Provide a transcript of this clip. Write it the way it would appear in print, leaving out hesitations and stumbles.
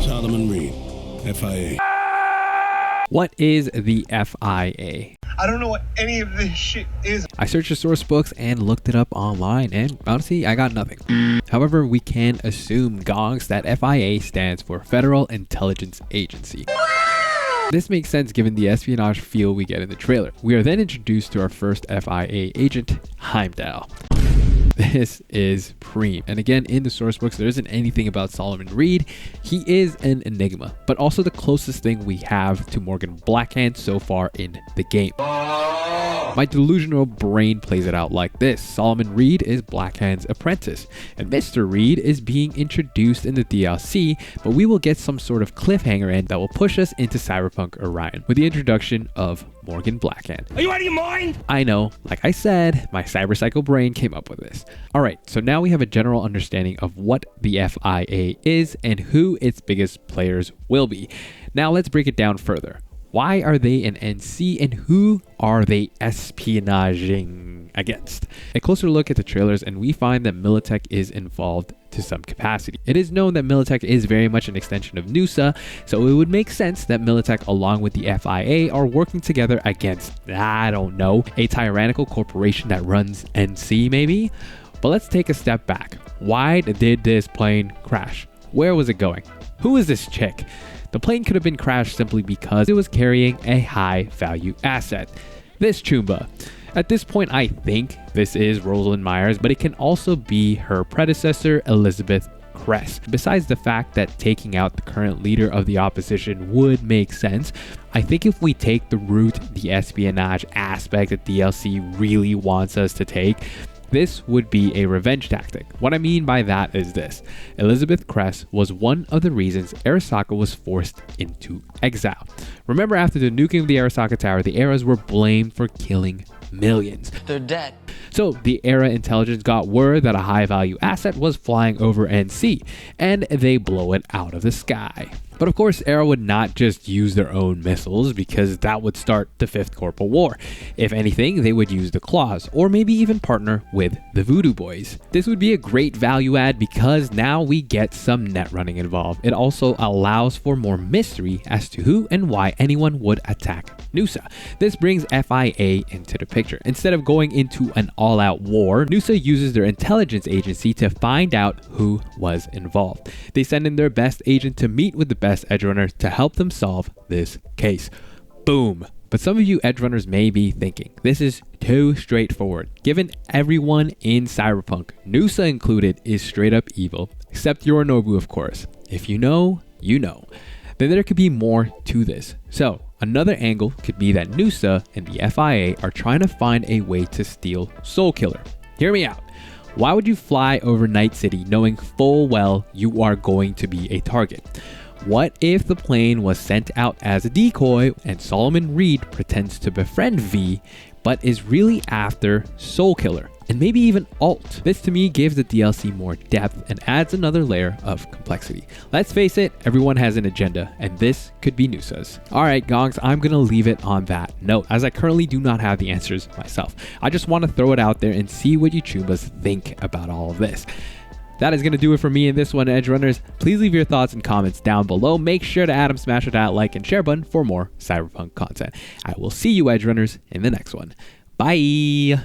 Solomon Reed, FIA. What is the FIA? I don't know what any of this shit is. I searched the source books and looked it up online, and honestly, I got nothing. However, we can assume, Gongs, that FIA stands for Federal Intelligence Agency. This makes sense given the espionage feel we get in the trailer. We are then introduced to our first FIA agent, Heimdall. This is Preem. And again, in the source books, there isn't anything about Solomon Reed. He is an enigma, but also the closest thing we have to Morgan Blackhand so far in the game. My delusional brain plays it out like this. Solomon Reed is Blackhand's apprentice, and Mr. Reed is being introduced in the DLC, but we will get some sort of cliffhanger end that will push us into Cyberpunk Orion with the introduction of Morgan Blackhand. Are you out of your mind? I know, like I said, my cyber psycho brain came up with this. Alright, so now we have a general understanding of what the FIA is and who its biggest players will be. Now let's break it down further. Why are they an NC and who are they espionaging against? A closer look at the trailers and we find that Militech is involved to some capacity. It is known that Militech is very much an extension of NUSA, so it would make sense that Militech along with the FIA are working together against, I don't know, a tyrannical corporation that runs NC maybe? But let's take a step back. Why did this plane crash? Where was it going? Who is this chick? The plane could have been crashed simply because it was carrying a high value asset. This Choomba. At this point, I think this is Rosalind Myers, but it can also be her predecessor, Elizabeth Kress. Besides the fact that taking out the current leader of the opposition would make sense, I think if we take the route the espionage aspect that DLC really wants us to take, this would be a revenge tactic. What I mean by that is this. Elizabeth Kress was one of the reasons Arasaka was forced into exile. Remember, after the nuking of the Arasaka Tower, the Eras were blamed for killing millions. They're dead. So the Era intelligence got word that a high value asset was flying over NC, and they blow it out of the sky. But of course, Era would not just use their own missiles because that would start the Fifth Corporal War. If anything, they would use the Claws, or maybe even partner with the Voodoo Boys. This would be a great value add because now we get some net running involved. It also allows for more mystery as to who and why anyone would attack NUSA. This brings FIA into the picture. Instead of going into an all-out war, NUSA uses their intelligence agency to find out who was involved. They send in their best agent to meet with the best edgerunner to help them solve this case. Boom. But some of you edgerunners may be thinking, this is too straightforward. Given everyone in Cyberpunk, NUSA included, is straight up evil, except Yorinobu, of course. If you know, you know. Then there could be more to this. So another angle could be that NUSA and the FIA are trying to find a way to steal Soulkiller. Hear me out. Why would you fly over Night City knowing full well you are going to be a target? What if the plane was sent out as a decoy and Solomon Reed pretends to befriend V, but is really after Soulkiller, and maybe even Alt? This to me gives the DLC more depth and adds another layer of complexity. Let's face it, everyone has an agenda, and this could be NUSA's. Alright Gongs, I'm gonna leave it on that note, as I currently do not have the answers myself. I just want to throw it out there and see what you Chumbas think about all of this. That is going to do it for me in this one, Edge Runners. Please leave your thoughts and comments down below. Make sure to smash that like and share button for more Cyberpunk content. I will see you, Edge Runners, in the next one. Bye!